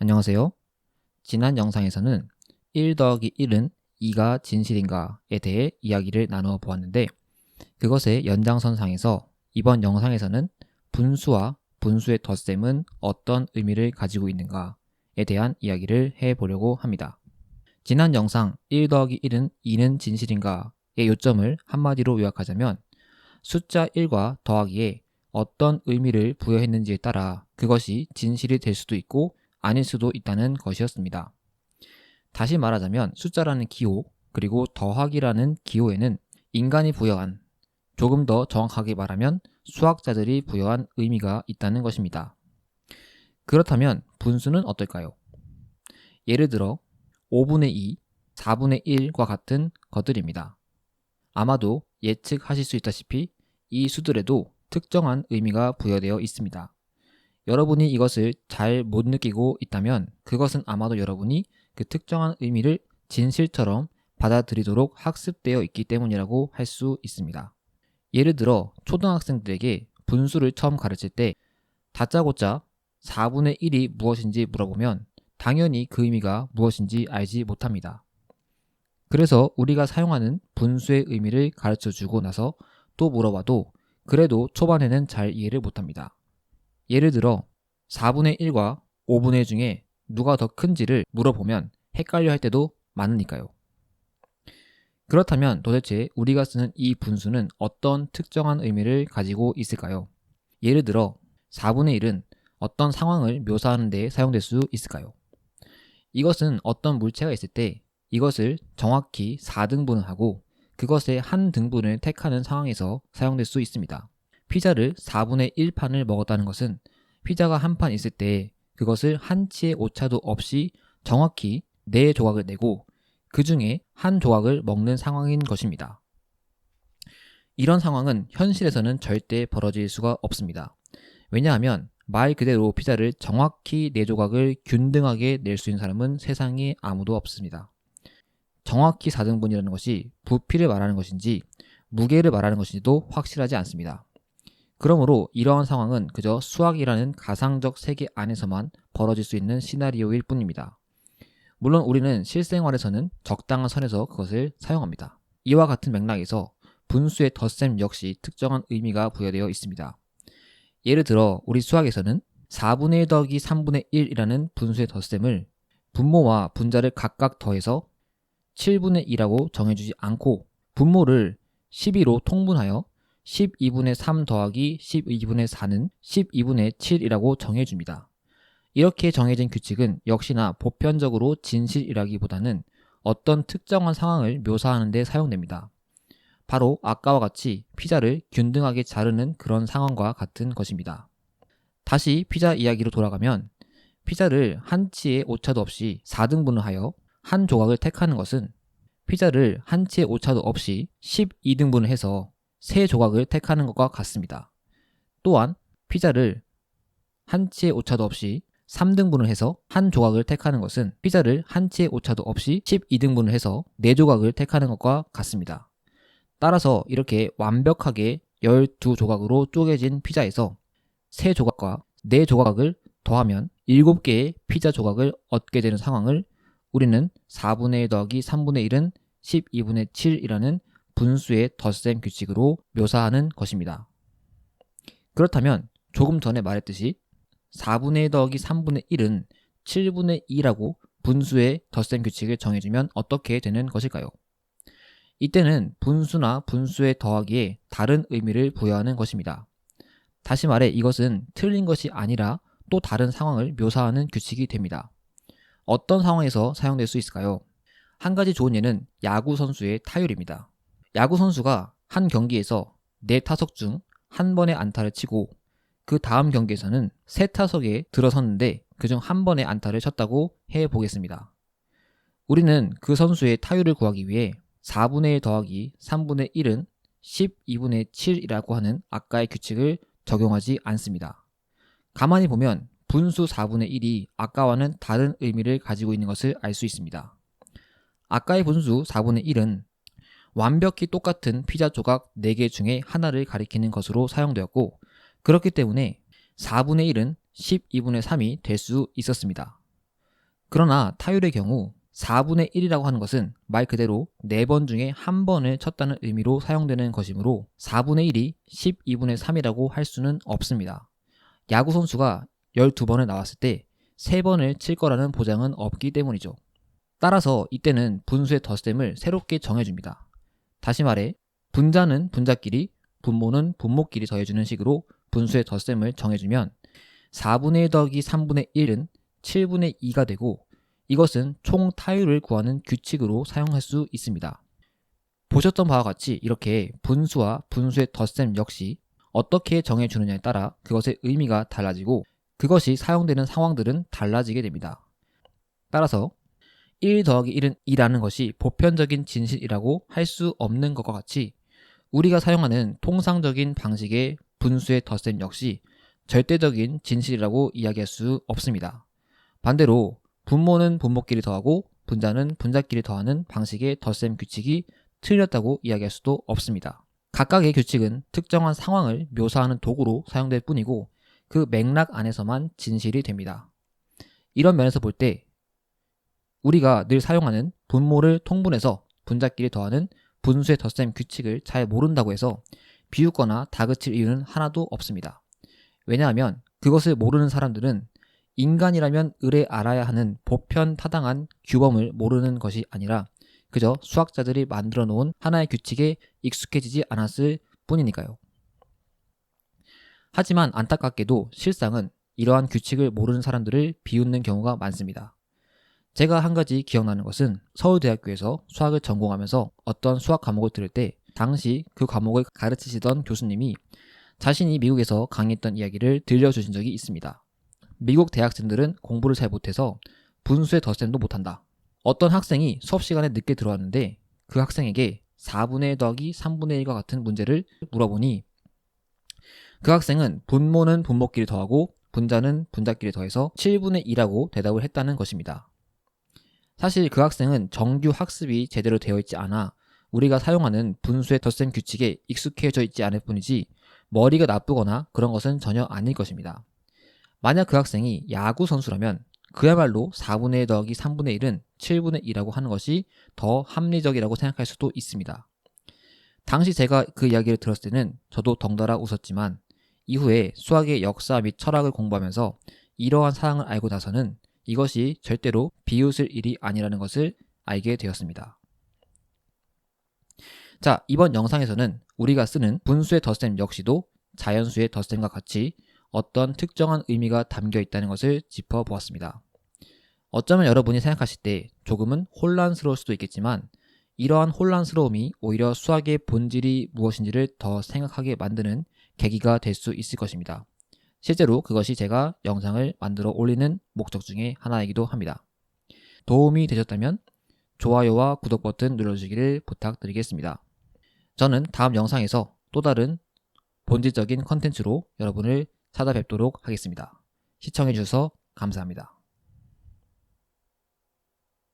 안녕하세요. 지난 영상에서는 1 더하기 1은 2가 진실인가에 대해 이야기를 나누어 보았는데, 그것의 연장선상에서 이번 영상에서는 분수와 분수의 덧셈은 어떤 의미를 가지고 있는가에 대한 이야기를 해보려고 합니다. 지난 영상 1 더하기 1은 2는 진실인가의 요점을 한마디로 요약하자면, 숫자 1과 더하기에 어떤 의미를 부여했는지에 따라 그것이 진실이 될 수도 있고 아닐 수도 있다는 것이었습니다. 다시 말하자면 숫자라는 기호, 그리고 더하기라는 기호에는 인간이 부여한, 조금 더 정확하게 말하면 수학자들이 부여한 의미가 있다는 것입니다. 그렇다면 분수는 어떨까요? 예를 들어 5분의 2, 4분의 1과 같은 것들입니다. 아마도 예측하실 수 있다시피 이 수들에도 특정한 의미가 부여되어 있습니다. 여러분이 이것을 잘 못 느끼고 있다면 그것은 아마도 여러분이 그 특정한 의미를 진실처럼 받아들이도록 학습되어 있기 때문이라고 할 수 있습니다. 예를 들어 초등학생들에게 분수를 처음 가르칠 때 다짜고짜 4분의 1이 무엇인지 물어보면 당연히 그 의미가 무엇인지 알지 못합니다. 그래서 우리가 사용하는 분수의 의미를 가르쳐주고 나서 또 물어봐도 그래도 초반에는 잘 이해를 못합니다. 예를 들어 4분의 1과 5분의 1 중에 누가 더 큰지를 물어보면 헷갈려 할 때도 많으니까요. 그렇다면 도대체 우리가 쓰는 이 분수는 어떤 특정한 의미를 가지고 있을까요? 예를 들어 4분의 1은 어떤 상황을 묘사하는 데 사용될 수 있을까요? 이것은 어떤 물체가 있을 때 이것을 정확히 4등분을 하고 그것의 한 등분을 택하는 상황에서 사용될 수 있습니다. 피자를 4분의 1판을 먹었다는 것은 피자가 한 판 있을 때 그것을 한치의 오차도 없이 정확히 4조각을 내고 그 중에 한 조각을 먹는 상황인 것입니다. 이런 상황은 현실에서는 절대 벌어질 수가 없습니다. 왜냐하면 말 그대로 피자를 정확히 4조각을 균등하게 낼 수 있는 사람은 세상에 아무도 없습니다. 정확히 4등분이라는 것이 부피를 말하는 것인지 무게를 말하는 것인지도 확실하지 않습니다. 그러므로 이러한 상황은 그저 수학이라는 가상적 세계 안에서만 벌어질 수 있는 시나리오일 뿐입니다. 물론 우리는 실생활에서는 적당한 선에서 그것을 사용합니다. 이와 같은 맥락에서 분수의 덧셈 역시 특정한 의미가 부여되어 있습니다. 예를 들어 우리 수학에서는 4분의 1 더하기 3분의 1이라는 분수의 덧셈을 분모와 분자를 각각 더해서 7분의 2라고 정해주지 않고 분모를 12로 통분하여 12분의 3 더하기 12분의 4는 12분의 7이라고 정해줍니다. 이렇게 정해진 규칙은 역시나 보편적으로 진실이라기보다는 어떤 특정한 상황을 묘사하는 데 사용됩니다. 바로 아까와 같이 피자를 균등하게 자르는 그런 상황과 같은 것입니다. 다시 피자 이야기로 돌아가면 피자를 한치의 오차도 없이 4등분을 하여 한 조각을 택하는 것은 피자를 한치의 오차도 없이 12등분을 해서 3조각을 택하는 것과 같습니다. 또한 피자를 한치의 오차도 없이 3등분을 해서 한 조각을 택하는 것은 피자를 한치의 오차도 없이 12등분을 해서 4조각을 택하는 것과 같습니다. 따라서 이렇게 완벽하게 12조각으로 쪼개진 피자에서 3조각과 4조각을 더하면 7개의 피자 조각을 얻게 되는 상황을 우리는 4분의 1 더하기 3분의 1은 12분의 7이라는 분수의 덧셈 규칙으로 묘사하는 것입니다. 그렇다면 조금 전에 말했듯이 4분의 1 더하기 3분의 1은 7분의 2라고 분수의 덧셈 규칙을 정해주면 어떻게 되는 것일까요? 이때는 분수나 분수의 더하기에 다른 의미를 부여하는 것입니다. 다시 말해 이것은 틀린 것이 아니라 또 다른 상황을 묘사하는 규칙이 됩니다. 어떤 상황에서 사용될 수 있을까요? 한 가지 좋은 예는 야구 선수의 타율입니다. 야구 선수가 한 경기에서 4타석 중 한 번의 안타를 치고 그 다음 경기에서는 3타석에 들어섰는데 그중 한 번의 안타를 쳤다고 해보겠습니다. 우리는 그 선수의 타율을 구하기 위해 4분의 1 더하기 3분의 1은 12분의 7이라고 하는 아까의 규칙을 적용하지 않습니다. 가만히 보면 분수 4분의 1이 아까와는 다른 의미를 가지고 있는 것을 알 수 있습니다. 아까의 분수 4분의 1은 완벽히 똑같은 피자 조각 4개 중에 하나를 가리키는 것으로 사용되었고 그렇기 때문에 4분의 1은 12분의 3이 될 수 있었습니다. 그러나 타율의 경우 4분의 1이라고 하는 것은 말 그대로 4번 중에 1번을 쳤다는 의미로 사용되는 것이므로 4분의 1이 12분의 3이라고 할 수는 없습니다. 야구 선수가 12번을 나왔을 때 3번을 칠 거라는 보장은 없기 때문이죠. 따라서 이때는 분수의 덧셈을 새롭게 정해줍니다. 다시 말해 분자는 분자끼리, 분모는 분모끼리 더해주는 식으로 분수의 덧셈을 정해주면 4분의 1 더하기 3분의 1은 7분의 2가 되고 이것은 총 타율을 구하는 규칙으로 사용할 수 있습니다. 보셨던 바와 같이 이렇게 분수와 분수의 덧셈 역시 어떻게 정해주느냐에 따라 그것의 의미가 달라지고 그것이 사용되는 상황들은 달라지게 됩니다. 따라서 1 더하기 1은 2라는 것이 보편적인 진실이라고 할 수 없는 것과 같이 우리가 사용하는 통상적인 방식의 분수의 덧셈 역시 절대적인 진실이라고 이야기할 수 없습니다. 반대로 분모는 분모끼리 더하고 분자는 분자끼리 더하는 방식의 덧셈 규칙이 틀렸다고 이야기할 수도 없습니다. 각각의 규칙은 특정한 상황을 묘사하는 도구로 사용될 뿐이고 그 맥락 안에서만 진실이 됩니다. 이런 면에서 볼 때 우리가 늘 사용하는 분모를 통분해서 분자끼리 더하는 분수의 덧셈 규칙을 잘 모른다고 해서 비웃거나 다그칠 이유는 하나도 없습니다. 왜냐하면 그것을 모르는 사람들은 인간이라면 의뢰 알아야 하는 보편타당한 규범을 모르는 것이 아니라 그저 수학자들이 만들어 놓은 하나의 규칙에 익숙해지지 않았을 뿐이니까요. 하지만 안타깝게도 실상은 이러한 규칙을 모르는 사람들을 비웃는 경우가 많습니다. 제가 한 가지 기억나는 것은 서울대학교에서 수학을 전공하면서 어떤 수학 과목을 들을 때 당시 그 과목을 가르치시던 교수님이 자신이 미국에서 강의했던 이야기를 들려주신 적이 있습니다. 미국 대학생들은 공부를 잘 못해서 분수의 덧셈도 못한다. 어떤 학생이 수업 시간에 늦게 들어왔는데 그 학생에게 4분의 1 더하기 3분의 1과 같은 문제를 물어보니 그 학생은 분모는 분모끼리 더하고 분자는 분자끼리 더해서 7분의 2라고 대답을 했다는 것입니다. 사실 그 학생은 정규 학습이 제대로 되어 있지 않아 우리가 사용하는 분수의 덧셈 규칙에 익숙해져 있지 않을 뿐이지 머리가 나쁘거나 그런 것은 전혀 아닐 것입니다. 만약 그 학생이 야구 선수라면 그야말로 4분의 1 더하기 3분의 1은 7분의 2라고 하는 것이 더 합리적이라고 생각할 수도 있습니다. 당시 제가 그 이야기를 들었을 때는 저도 덩달아 웃었지만 이후에 수학의 역사 및 철학을 공부하면서 이러한 사항을 알고 나서는 이것이 절대로 비웃을 일이 아니라는 것을 알게 되었습니다. 자, 이번 영상에서는 우리가 쓰는 분수의 덧셈 역시도 자연수의 덧셈과 같이 어떤 특정한 의미가 담겨 있다는 것을 짚어보았습니다. 어쩌면 여러분이 생각하실 때 조금은 혼란스러울 수도 있겠지만 이러한 혼란스러움이 오히려 수학의 본질이 무엇인지를 더 생각하게 만드는 계기가 될 수 있을 것입니다. 실제로 그것이 제가 영상을 만들어 올리는 목적 중에 하나이기도 합니다. 도움이 되셨다면 좋아요와 구독 버튼 눌러주시기를 부탁드리겠습니다. 저는 다음 영상에서 또 다른 본질적인 컨텐츠로 여러분을 찾아뵙도록 하겠습니다. 시청해주셔서 감사합니다.